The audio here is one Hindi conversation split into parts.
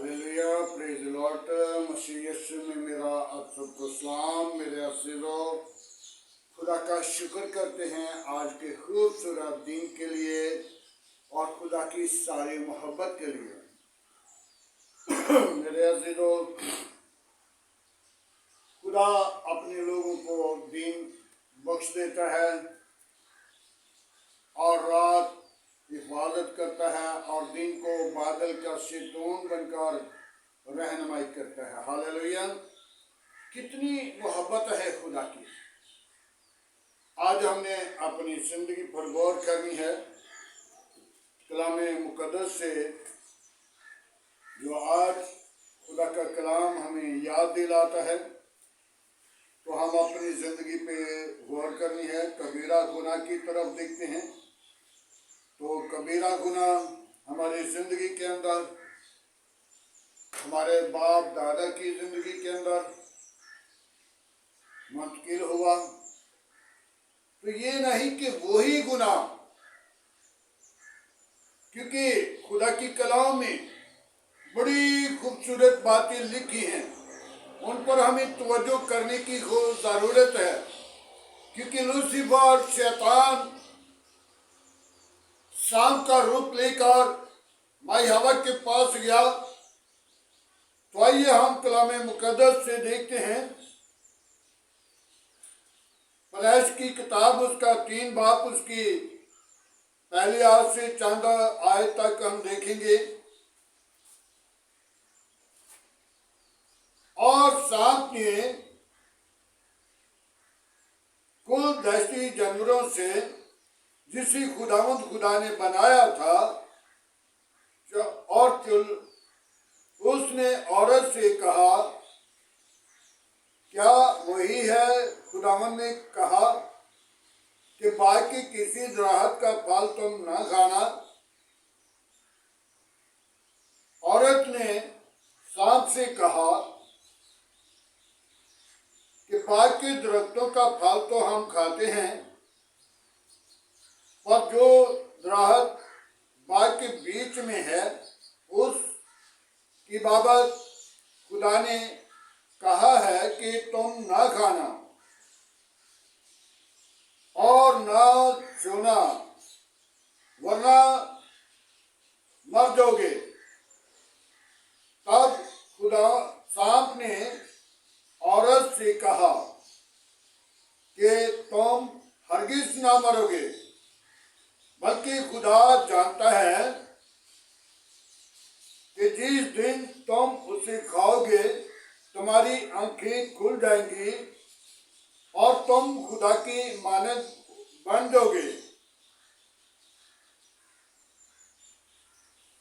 Hallelujah, praise lord. मसीह यीशु में मेरा आप सबको सलाम। मेरे अज़ीज़ों, खुदा का शुक्र करते हैं आज के खूबसूरत दिन के लिए और खुदा की सारी मोहब्बत के लिए। मेरे अज़ीज़ों, खुदा अपने लोगों को दिन बख्श देता है और रात हिफाजत करता है और दिन को बादल का सितून बनकर रहनुमाई करता है। हालेलुया, कितनी मोहब्बत है खुदा की। आज हमने अपनी जिंदगी पर गौर करनी है कलाम मुकद्दस से, जो आज खुदा का कलाम हमें याद दिलाता है। तो हम अपनी जिंदगी पे गौर करनी है। कबीरा गुनाह की तरफ देखते हैं तो कबीरा गुनाह हमारी जिंदगी के अंदर, हमारे बाप दादा की जिंदगी के अंदर मुंतकिल हुआ। तो ये नहीं कि वही गुनाह, क्योंकि खुदा की कलाम में बड़ी खूबसूरत बातें लिखी हैं, उन पर हमें तवज्जो करने की जरूरत है। क्योंकि लूसीफर शैतान सांप का रूप लेकर माई हवा के पास गया। तो आइए हम कलाम मुकद्दस से देखते हैं। पैदाइश की किताब उसका 3 बाब उसकी पहली आयत से चंद आयत तक हम देखेंगे। और सांप ने कुल दहशती जानवरों से जिसे खुदावंद खुदा ने बनाया था, और उसने औरत से कहा, क्या वही है खुदावंद ने कहा कि बाग की किसी दरख्त का फल तुम न खाना? औरत ने सांप से कहा कि बाग के दरख्तों का फल तो हम खाते हैं, पर जो दरख्त बाग के बीच में है उस की बाबत खुदा ने कहा है कि तुम न खाना और न छूना, वरना मर जाओगे। तब खुदा सांप ने औरत से कहा कि तुम हरगिज ना मरोगे, बल्कि खुदा जानता है कि जिस दिन तुम उसे खाओगे तुम्हारी आंखें खुल जाएंगी और तुम खुदा की मानद बन जाओगे।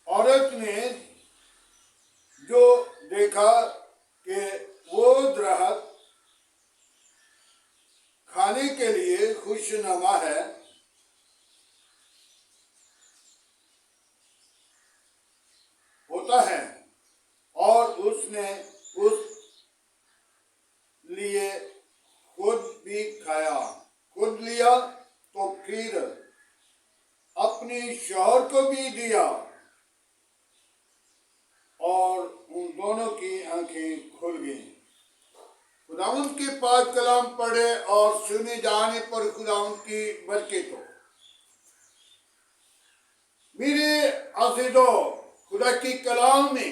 औरत ने जो देखा कि वो दरख्त खाने के लिए खुशनुमा है, होता है, और उसने उस लिए खुद भी खाया, खुद लिया, तो फिर अपने शौहर को भी दिया और उन दोनों की आंखें खुल गईं। खुदावंद के पाक कलाम पढ़े और सुने जाने पर खुदावंद की बरकत हो। मेरे अज़ीज़ों, खुदा की कलाम में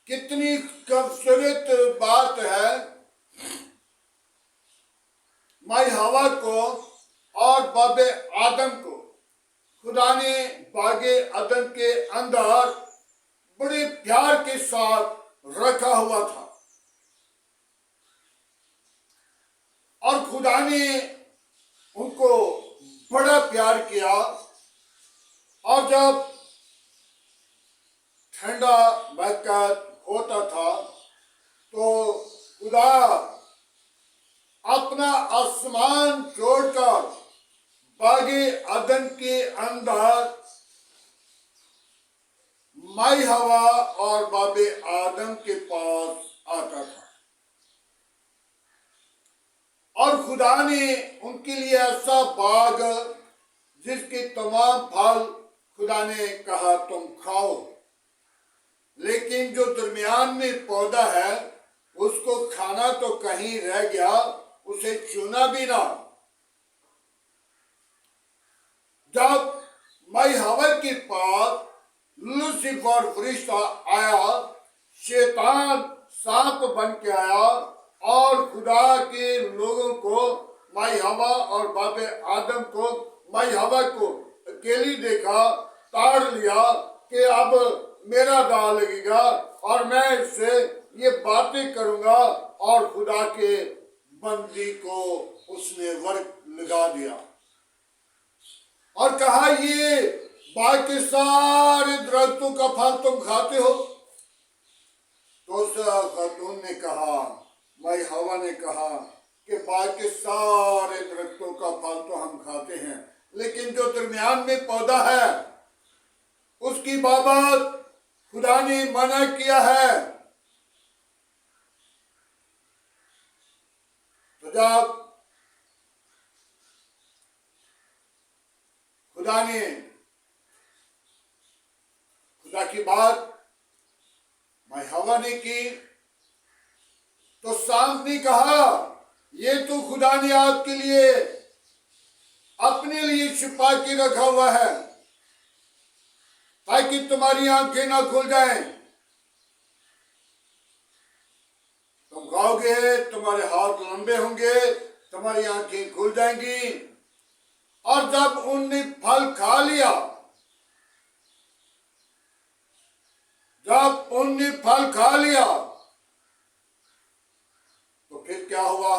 कितनी खूबसूरत बात है। माई हवा को और बाबे आदम को खुदा ने बागे अदन के अंदर बड़े प्यार के साथ रखा हुआ था, और खुदा ने उनको बड़ा प्यार किया। और जब ठंडा वक्त होता था तो खुदा अपना आसमान छोड़कर बागे अदन के अंदर माई हवा और बाबे आदम के पास आता था, और खुदा ने उनके लिए ऐसा बाग जिसके तमाम फल खुदा ने कहा तुम खाओ। लेकिन जो दरमियान में पौधा है उसको खाना तो कहीं रह गया, उसे चुना भी ना। जब माई हवा के पास लूसीफर फरिश्ता आया, शैतान सांप बन के आया और खुदा के लोगों को, माई हवा और बाबे आदम को, माई हवा को अकेली देखा, ताड़ लिया कि अब मेरा दाव लगेगा और मैं इससे ये बातें करूंगा, और खुदा के बंदी को उसने वर्ग लगा दिया और कहा ये बाग के सारे दरख्तों का फल तुम खाते हो। तो उस खातून ने कहा, माई हवा ने कहा कि बाग के सारे दरख्तों का फल तो हम खाते हैं, लेकिन जो दरमियान में पौधा है उसकी बाबत खुदा ने मना किया है। तो जब खुदा की बात माई हवा ने की, तो सांप ने कहा ये तो खुदा ने आपके लिए अपने लिए छिपा के रखा हुआ है ताकि तुम्हारी आंखें ना खुल जाएं। तुम खाओगे, तुम्हारे हाथ लंबे होंगे, तुम्हारी आंखें खुल जाएंगी। और जब उनने फल खा लिया, जब उनने फल खा लिया तो फिर क्या हुआ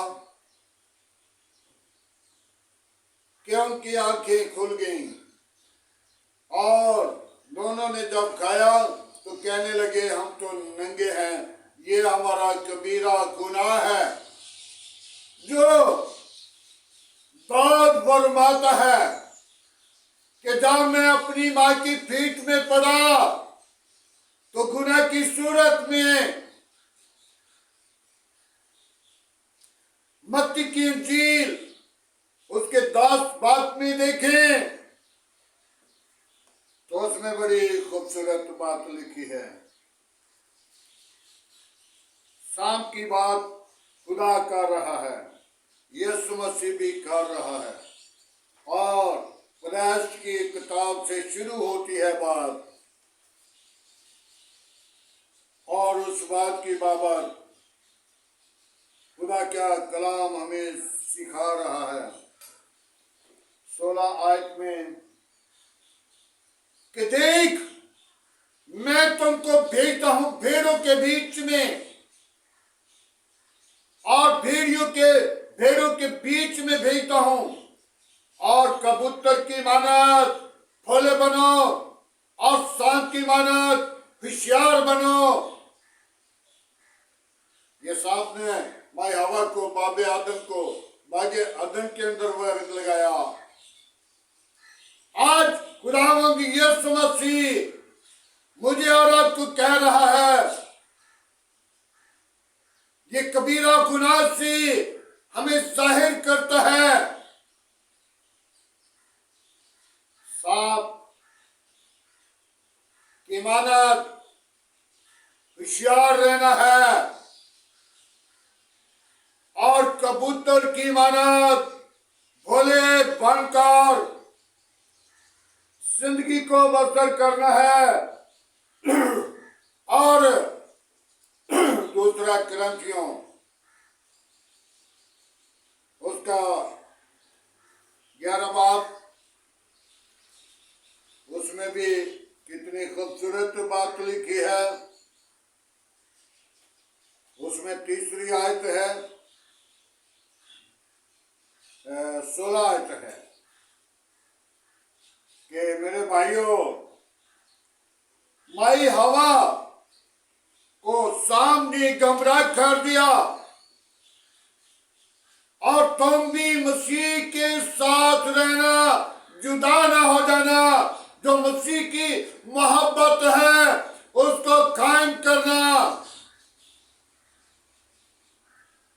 कि उनकी आंखें खुल गईं और दोनों ने जब खाया तो कहने लगे हम तो नंगे हैं, ये हमारा कबीरा गुनाह है जो दाद फरमाता है कि जब मैं अपनी माँ की पीठ में पड़ा तो गुनाह की सूरत में मत्ती की इंजील उसके 10 बात में देखें तो उसमें बड़ी खूबसूरत बात लिखी है। शाम की बात खुदा कर रहा है, यीशु मसीह भी कर रहा है, और पैदाइश की किताब से शुरू होती है बात, और उस बात की बाबत खुदा क्या कलाम हमें सिखा रहा है 16 आयत में कि देख मैं तुमको भेजता हूं भेड़ों के बीच में, और भेड़ों के बीच में भेजता हूं, और कबूतर की मानत भोले बनो और सांप की मानत होशियार बनो। ये सांप ने माई हवा को, बाबे आदम को बागे आदम के अंदर वर्ग लगाया। आज खुदावंद यीशु मसीह मुझे और आपको कह रहा है, ये कबीरा गुनाह से हमें जाहिर करता है। सांप की मानत होशियार रहना है, और कबूतर की मानत भोले बनकर जिंदगी को बसर करना है। और दूसरा ग्रंथियों उसका 11 बाब, उसमें भी कितनी खूबसूरत बात लिखी है। उसमें तीसरी आयत है, 16 आयत है कि मेरे भाइयों, माई हवा को सामने गमराह कर दिया, और तुम भी मसीह के साथ रहना, जुदा ना हो जाना। जो मसीह की मोहब्बत है उसको कायम करना।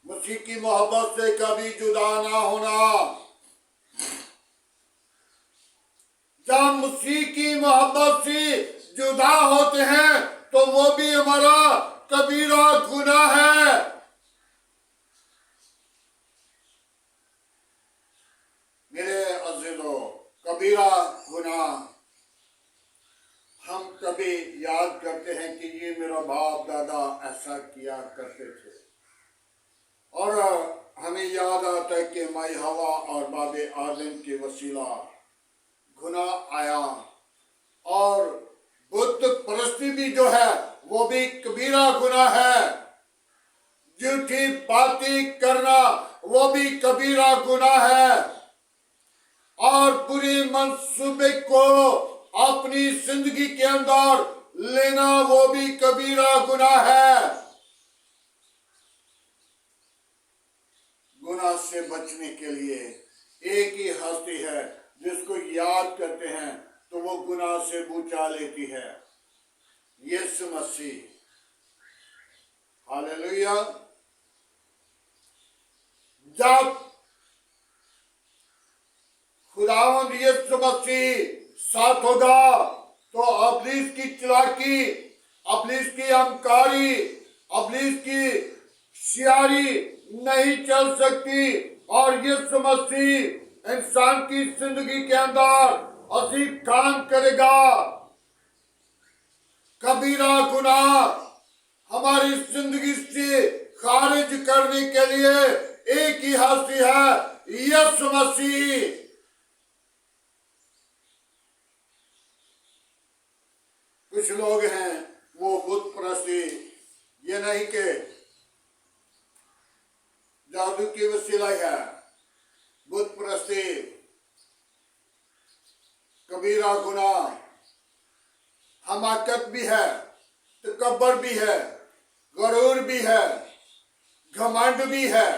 मसीह की मोहब्बत से कभी जुदा ना होना। जब मसीह की मोहब्बत से जुदा होते हैं तो वो भी हमारा कबीरा गुनाह है। मेरे अजीजों, कबीरा गुनाह हम कभी याद करते हैं कि ये मेरा बाप दादा ऐसा किया करते थे, और हमें याद आता है कि माई हवा और बाबे आदम के वसीला गुनाह आया, और बुत परस्ती भी जो है वो भी कबीरा गुनाह है। झूठी बातें करना वो भी कबीरा गुनाह है, और बुरे मंसूबे को अपनी जिंदगी के अंदर लेना वो भी कबीरा गुनाह है। गुनाह से बचने के लिए एक ही हस्ती है जिसको याद करते हैं तो वो गुनाह से बचा लेती है, यीशु मसीह। हालेलुया। जब खुदावंद यीशु मसीह साथ होगा तो अब्लीस की चालाकी, अब्लीस की अहंकारी, अब्लीस की सियारी नहीं चल सकती, और यीशु मसीह इंसान की जिंदगी के अंदर अजीब काम करेगा। कबीरा गुनाह हमारी जिंदगी से खारिज करने के लिए एक ही हस्ती है, यीशु मसीह। कुछ लोग हैं वो बुत परस्ती, ये नहीं कि जादू की वसीला है, बुत परस्ती कबीरा गुनाह, हमाकत भी है, तकब्बर भी है, गरूर भी है, घमंड भी है।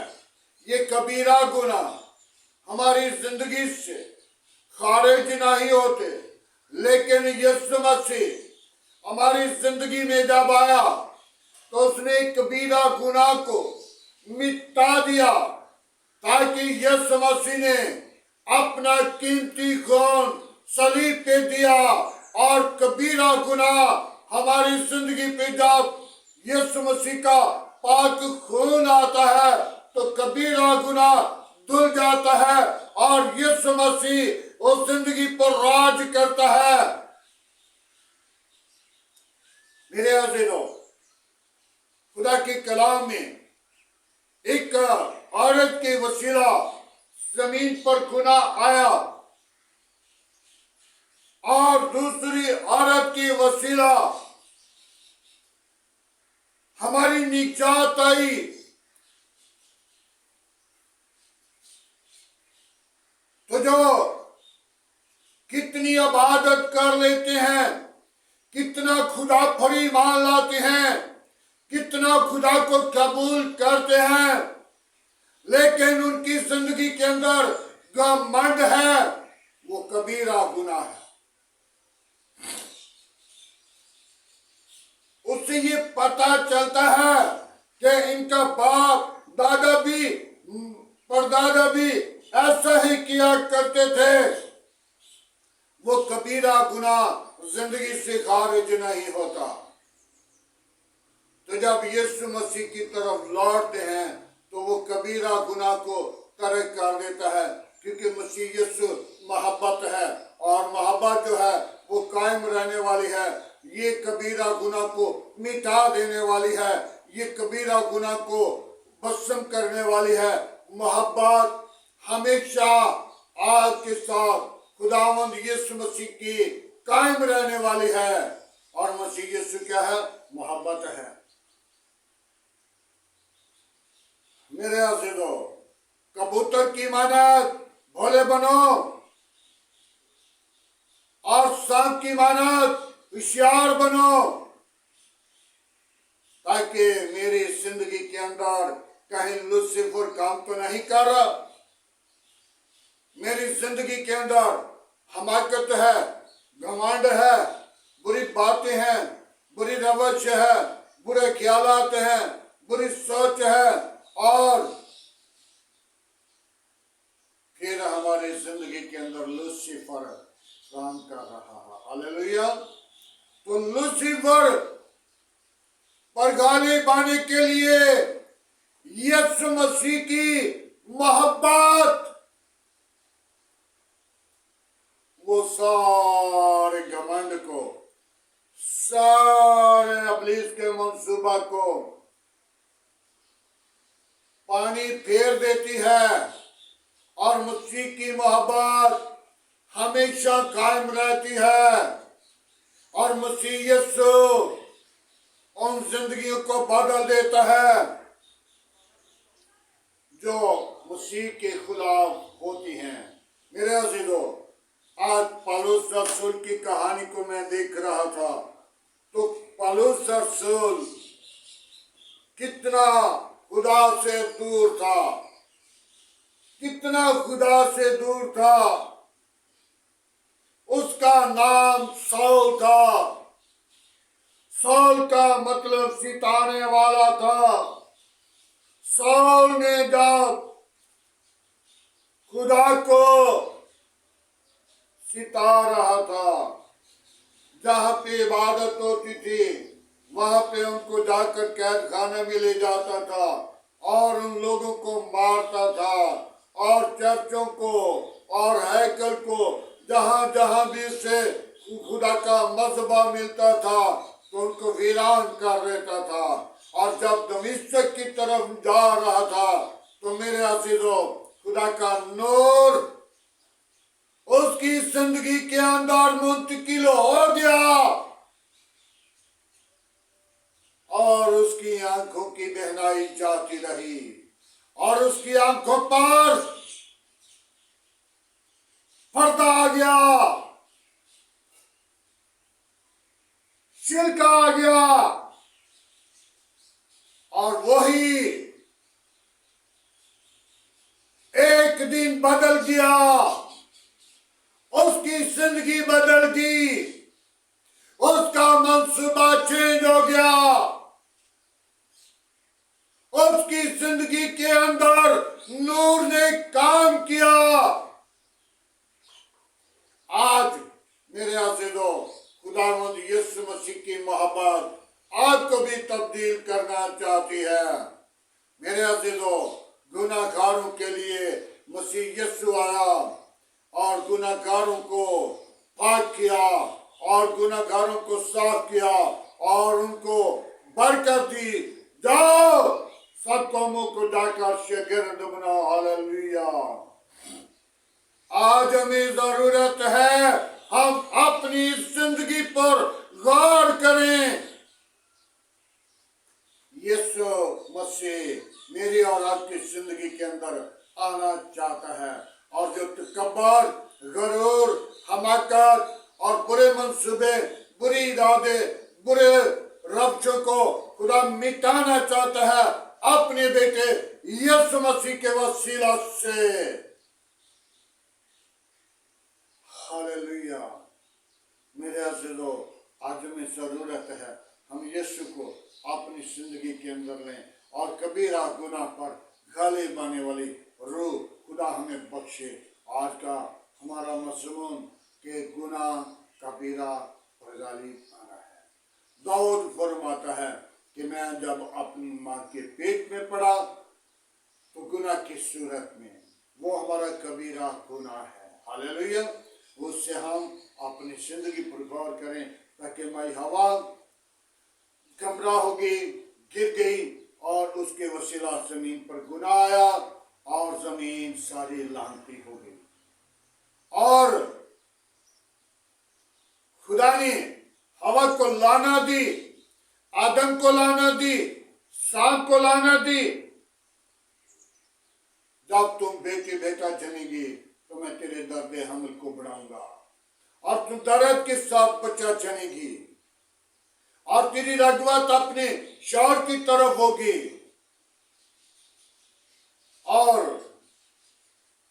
ये कबीरा गुनाह हमारी जिंदगी से खारिज नहीं होते, लेकिन यीशु मसीह हमारी जिंदगी में जब आया तो उसने कबीरा गुनाह को मिटा दिया, ताकि यीशु मसीह ने अपना कीमती खून सलीब पे दिया, और कबीरा गुनाह हमारी जिंदगी पे जब यीशु मसीह का पाक खून आता है तो कबीरा गुनाह धुल जाता है, और यीशु मसीह उस जिंदगी पर राज करता है। मेरे अजीजों, खुदा के कलाम में एक औरत के वसीला जमीन पर गुनाह आया, और दूसरी औरत की वसीला हमारी निजात आई। तो जो कितनी इबादत कर लेते हैं, कितना खुदा पर ईमान लाते हैं, कितना खुदा को कबूल करते हैं, लेकिन उनकी जिंदगी के अंदर घमंड है, वो कबीरा गुनाह है। उससे ये पता चलता है कि इनका बाप दादा भी परदादा भी ऐसा ही किया करते थे। वो कबीरा गुनाह जिंदगी से खारिज नहीं होता। तो जब यीशु मसीह की तरफ लौटते हैं तो वो कबीरा गुनाह को तर्क कर देता है, क्योंकि मसीह यीशु मोहब्बत है, और मोहब्बत जो है वो कायम रहने वाली है। ये कबीरा गुनाह को मिटा देने वाली है, ये कबीरा गुनाह को भस्म करने वाली है। मोहब्बत हमेशा आपके साथ खुदावंद यीशु मसीह की कायम रहने वाली है, और मसीह यीशु क्या है? मोहब्बत है। मेरे अजीजों, कबूतर की मानत भोले बनो, और सांप की मानत होशियार बनो, ताकि मेरी जिंदगी के अंदर कहीं लूसीफर काम तो नहीं कर रहा। मेरी जिंदगी के अंदर हमाकत है, घमंड है, बुरी बातें हैं, बुरी रवैश है, बुरे ख्यालात हैं, बुरी सोच है, और फिर हमारी जिंदगी के अंदर लूसीफर काम कर रहा है। हालेलुया। तो लूसीफर पर गालिब आने के लिए यीशु मसीह की मोहब्बत वो सारे घमंड को, सारे इब्लीस के मंसूबा को पानी फेर देती है और मसीह की मोहब्बत हमेशा कायम रहती है और मसीह यीशु उन जिंदगियों को बदल देता है जो मसीह के खिलाफ होती हैं। मेरे अजीजों, आज पौलुस रसूल की कहानी को मैं देख रहा था तो पौलुस रसूल कितना खुदा से दूर था, कितना खुदा से दूर था। उसका नाम सौल था। सौल का मतलब सिताने वाला था। सौल ने जब खुदा को सिता रहा था, जहाँ पे इबादत होती थी वहां पे उनको जाकर कैद खाने में ले जाता था और उन लोगों को मारता था और चर्चों को और हैकल को जहां जहां भी उसे खुदा का मजहबा मिलता था तो उनको वीरान कर देता था। और जब दमिश्क की तरफ जा रहा था तो मेरे अजीजों, खुदा का नूर उसकी जिंदगी के अंदर मुंतकिल हो गया और उसकी आंखों की बहनाई जाती रही और उसकी आंखों पर पर्दा आ गया, छिलका आ गया और वही एक दिन बदल गया। उसकी जिंदगी बदल गई, उसका मंसूबा चेंज हो गया, उसकी जिंदगी के अंदर नूर ने काम किया। आज मेरे अजीजों, खुदावंद यीशु मसीह की मोहब्बत आपको भी तब्दील करना चाहती है। मेरे अजीजों, गुनाहगारों के लिए मसीह यीशु आया और गुनाहगारों को पाक किया और गुनाहगारों को साफ किया और उनको बरकत दी, जाओ सब कौमों को जाकर शागिर्द बनाओ। हालेलुया। आज हमें जरूरत है हम अपनी जिंदगी पर गौर करें। यीशु मसीह मेरी और आपकी जिंदगी के अंदर आना चाहता है और जो तकब्बुर, गरूर, हमाकत और बुरे मंसूबे, बुरी इरादे, बुरे रवैयों को खुदा मिटाना चाहता है अपने बेटे यीशु मसीह के वसीला से। हालेलुया। मेरे अज़ीज़ों, आज में जरूरत है हम यीशु को अपनी जिंदगी के अंदर लें और कबीरा गुनाह पर गालिब आने वाली रूह खुदा हमें बख्शे। आज का हमारा मज़मून के गुनाह कबीरा और गालिब आना है। दाऊद फरमाता है कि मैं जब अपनी माँ के पेट में पड़ा तो गुनाह की सूरत में वो हमारा कबीरा गुनाह है। हालेलुया। उससे हम अपनी जिंदगी पर गौर करें ताकि माई हवा गमरा हो गई, गिर गई और उसके वसीला जमीन पर गुनाह आया और जमीन सारी लानती हो गई और खुदा ने हवा को लाना दी, आदम को लाना दी, सांप को लाना दी। जब तुम बेटी बेटा जनेगी तो मैं तेरे दर्द हमल को बढ़ाऊंगा और तुम दर्द के साथ बच्चा जनेगी और तेरी रगवत अपने शौहर की तरफ होगी। और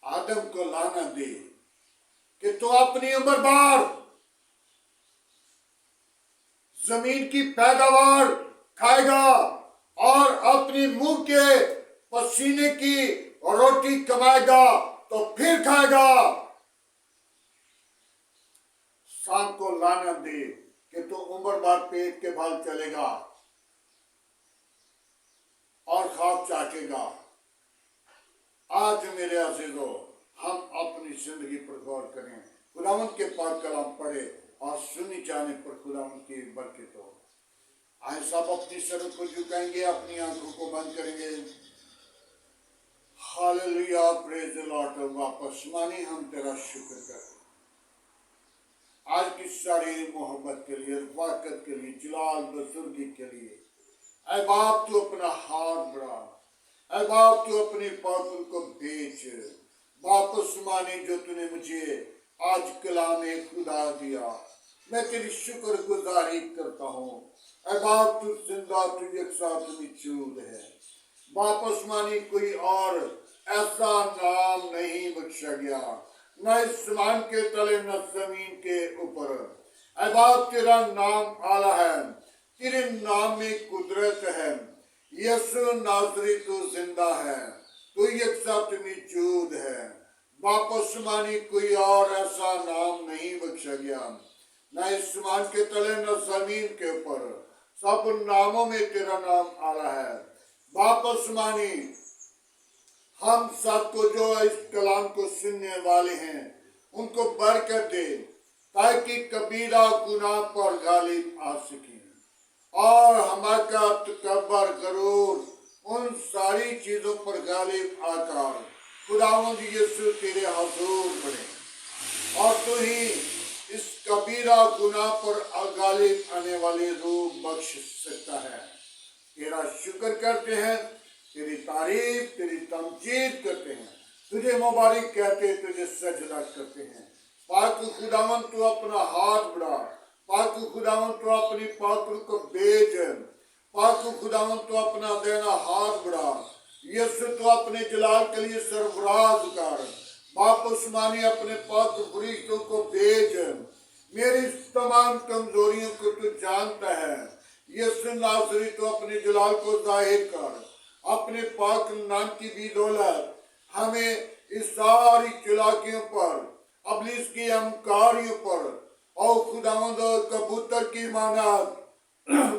आदम को लाना दे कि तू अपनी उम्र भर जमीन की पैदावार खाएगा और अपनी मुंह के पसीने की रोटी कमाएगा तो फिर खाएगा। शाम को लाना दे कि तू उम्र भर पेट के भाल चलेगा खाक चाटेगा। आज मेरे अजीजों, हम अपनी जिंदगी पर गौर करें, खुदावंद के पाक कलाम पढ़े और सुनी जाने पर खुदावंद की बरकत हो। आए सब अपनी सर को झुकाएंगे, अपनी आंखों को बंद करेंगे। Hallelujah, praise the Lord. वापस माने हम तेरा शुक्र करते आज की सारी मोहब्बत के लिए, वाकत के लिए, जलाल बुजुर्गी के लिए। ऐ बाप तू अपना हाथ बढ़ा, ऐ बाप तू अपने पातुल को भेज। वापस माने जो तूने मुझे आज कलाम खुदा दिया, मैं तेरी शुक्र गुजारी करता हूँ। ऐ बाप तू जिंदा, तू यकसा, तू मौजूद है। वापस माने कोई और ऐसा नाम नहीं बख्शा गया, न इस मान के तले न जमीन के ऊपर। ऐ बाप तेरा नाम आला है, तेरे नाम में कुदरत है। यीशु नासरी तू जिंदा है, तू यकसा, तू मौजूद है। वापस मानी कोई और ऐसा नाम नहीं बख्शा गया, न इस मान के तले न जमीन के ऊपर। सब नामों में तेरा नाम आला है। वापस मानी हम सबको जो इस कलाम को सुनने वाले हैं उनको बरकत दे, ताकि कबीरा गुनाह पर गालिब आ सके और हमारा तकब्बर गरूर उन सारी चीजों पर गालिब आकर खुदावंद यीशु तेरे हुजूर बने और तू ही इस कबीरा गुनाह पर गालिब आने वाले रूह बख्श सकता है। तेरा शुक्र करते हैं, तेरी तारीफ, तेरी तमजीद करते हैं, तुझे मुबारक कहते, तुझे सजदा करते हैं। पाक खुदावंद तू अपना हाथ बढ़ा, पाक खुदावंद तू अपनी पात्र को भेज, पाक खुदावंद तू अपना देना हाथ बढ़ा। यीशु तू अपने जलाल के लिए सरफराज कर। वापस मानी अपने पाक फरिश्तों को भेज। मेरी तमाम कमजोरियों को तू जानता है। यीशु नासरी तू अपने जलाल को जाहिर कर। अपने पाक नाम की बदौलत हमें इस सारी चालाकियों पर, अबलीस की अहंकारियों पर और खुदावंद कबूतर की मानद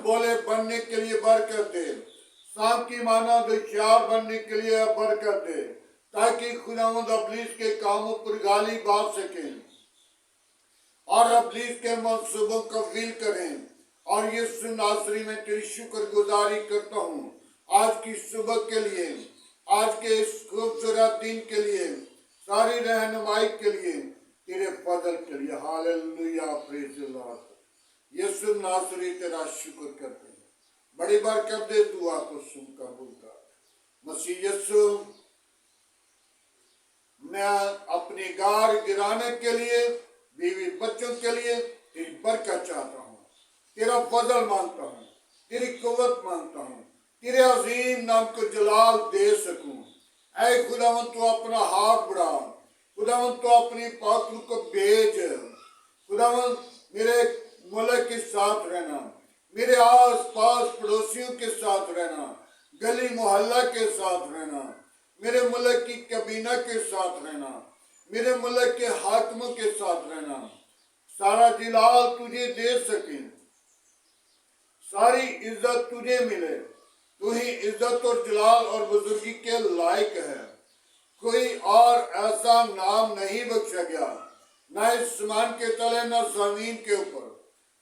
बोले बनने के लिए बरकत दे, सांप की मानद होशियार बनने के लिए बरकत दे, ताकि खुदावंद अबलीस के कामों पर गालिब आ सके और अबलीस के मंसूबों को फील करें। और यीशु नासरी में तेरी शुक्र गुजारी करता हूँ आज की सुबह के लिए, आज के इस खूबसूरत दिन के लिए, सारी रहनुमाई के लिए, तेरे फजल के लिए। Hallelujah, praise the lord. Yeshu नासरी तेरा शुक्र करते हैं, बड़ी बरकत दे, दुआ को सुन कबूल कर। मसीह यीशु, मैं अपने गार गिराने के लिए, बीवी बच्चों के लिए तेरी बरकत चाहता हूँ, तेरा फजल मांगता हूँ, तेरी कुव्वत मांगता हूँ, तेरे अजीम नाम को जलाल दे सकूं। ऐ खुदावंद तू अपना हाथ बढ़ा, खुदावंद तू अपनी पात्र को भेज। खुदावंद मेरे मुल्क के साथ रहना, मेरे आस पास पड़ोसियों के साथ रहना, गली मोहल्ला के साथ रहना, मेरे मुल्क की कबीना के साथ रहना, मेरे मुल्क के हाकिमों के साथ रहना। सारा जलाल तुझे दे सके, सारी इज्जत तुझे मिले। तू ही इज्जत और जलाल और बुजुर्गी के लायक है। कोई और ऐसा नाम नहीं बख्शा गया, न इस आसमान के तले न जमीन के ऊपर।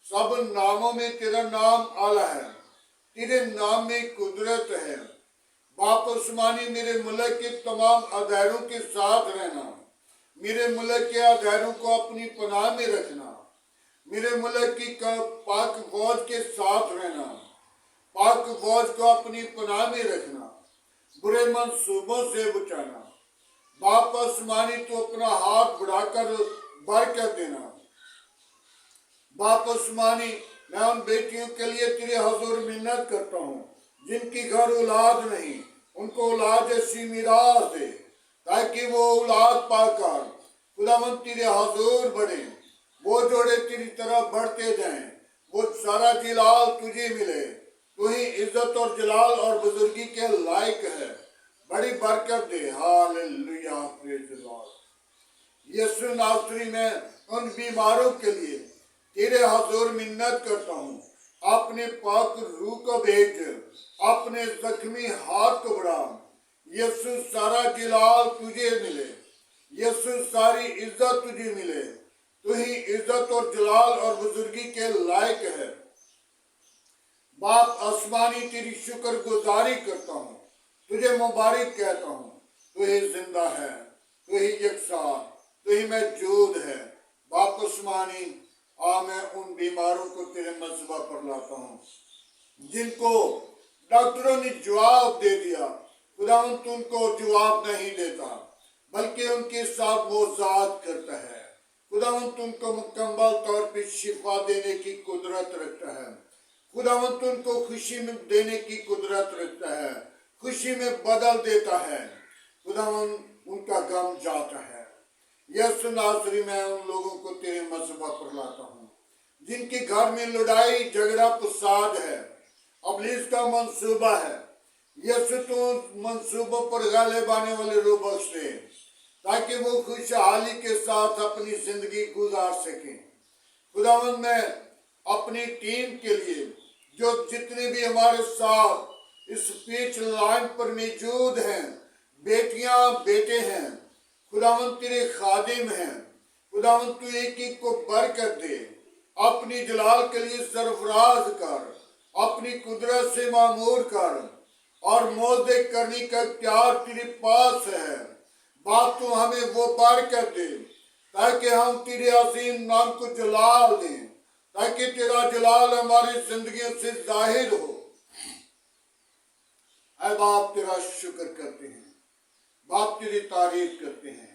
सब नामों में तेरा नाम आला है, तेरे नाम में कुदरत है। वापस मानी मेरे मुल्क के तमाम अदारों के साथ रहना, मेरे मुल्क के अदारों को अपनी पनाह में रखना, मेरे मुल्क की पाक फौज के साथ रहना, पाक फौज को अपनी पनाह में रखना, बुरे मंसूबों से बचाना। वापस मानी तो अपना हाथ बढ़ाकर बरकत देना। वापस मानी मैं उन बेटियों के लिए तेरे हुजूर मिन्नत करता हूँ जिनकी घर औलाद नहीं, उनको औलाद ऐसी मिरास दे, ताकि वो औलाद पाकर खुदावंद तेरे हुजूर बढ़े, वो जोड़े तेरी तरफ बढ़ते जाएं, वो सारा जलाल तुझे मिले। तू ही इज्जत और जलाल और बुजुर्गी के लायक है, बड़ी बरकत दे। Hallelujah, praise the lord. Yeshu नासरी में उन बीमारों के लिए तेरे हुजूर मिन्नत करता हूँ, अपने पाक रूह को भेज, अपने जख्मी हाथ को बढ़ा। यीशु सारा जलाल तुझे मिले, यीशु सारी इज्जत तुझे मिले। तू ही इज्जत और जलाल और बुजुर्गी के लायक है। बाप आसमानी तेरी शुक्रगुजारी करता हूँ, तुझे मुबारक कहता हूँ। तू ही जिंदा है, तू ही यकसा, तू ही मौजूद है। बाप आसमानी, मैं उन बीमारों को तेरे मज़बा पर लाता हूँ जिनको डॉक्टरों ने जवाब दे दिया। खुदावंद उनको जवाब नहीं देता, बल्कि उनके साथ मोजात करता है। खुदावंद उनको मुकम्मल तौर पर शिफा देने की कुदरत रखता है। खुदावंद उनको खुशी में देने की कुदरत रखता है, खुशी में बदल देता है। खुदावंद उनका गम जाता है। यीशु नासरी, मैं उन लोगों को तेरे मज़बा पर लाता हूँ जिनके घर में लड़ाई झगड़ा फसाद है, इब्लीस का मंसूबा है। यीशु तो मंसूबों पर गालिब आने वाले रूह बख्श दे, ताकि वो खुशहाली के साथ अपनी जिंदगी गुजार सकें। खुदावंद, मैं अपनी टीम के लिए जो जितने भी हमारे साथ इस स्पीच लाइन पर मौजूद हैं, बेटियां बेटे हैं, खुदावंद तेरे खादिम हैं। खुदावंद तू एक एक को बरकत दे, अपनी जलाल के लिए सरफराज कर, अपनी कुदरत से मामूर कर, और मौजे करने का इख्तियार तेरे पास है। बाप तू हमें वो बरकत दे, ताकि हम तेरे अजीम नाम को जलाल दें, ताकि तेरा जलाल हमारी जिंदगी से जाहिर हो। ऐ बाप, तेरा शुक्र करते हैं, बाप तेरी तारीफ करते हैं।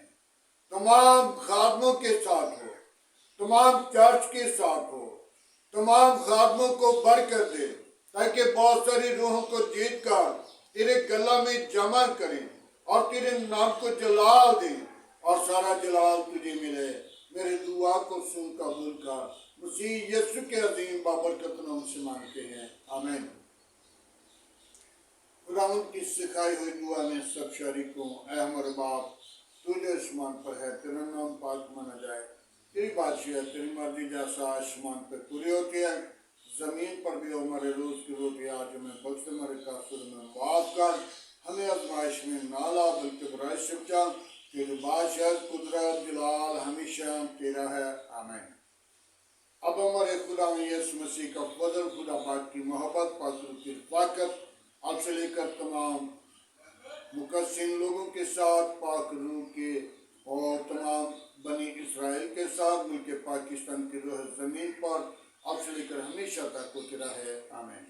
तमाम खादमों के साथ हो, तमाम चर्च के साथ हो, तमाम खादमों को बरकत दे, ताकि बहुत सारी रूहों को जीत कर तेरे गला में जमा करें और तेरे नाम को जलाल दें, और सारा जलाल तुझे मिले। मेरे दुआ को सुन कबूल कर, मसीह यीशु के अजीम बाबरकत नाम से मांगते हैं, आमीन। खुदावंद की सिखाई हुई दुआ में सब शरीकों, ऐ हमारे बाप तू जो आसमान पर है, तेरा नाम पाक माना जाए, तेरी बादशाह, तेरी मर्जी जैसा आसमान पर पूरी होती है, जमीन पर भी हमारे रोज की रोटी आज हमें बख्श, हमारे कासुर में माफ कर, हमें आजमाइश में ना ला, बल्कि बुराई से बचा। तेरी बादशाह, कुदरत, जलाल हमेशा तेरा है, आमीन। अब हमारे खुदा में यीशु मसीह का फजल, खुदा पाक की मोहब्बत, पाक की ताकत अब से लेकर तमाम मुकस्सिन लोगों के साथ, पाक रूह के और तमाम बनी इसराइल के साथ, मुल्क पाकिस्तान की रूह ज़मीन पर अब से लेकर हमेशा तक होती रहे, आमीन।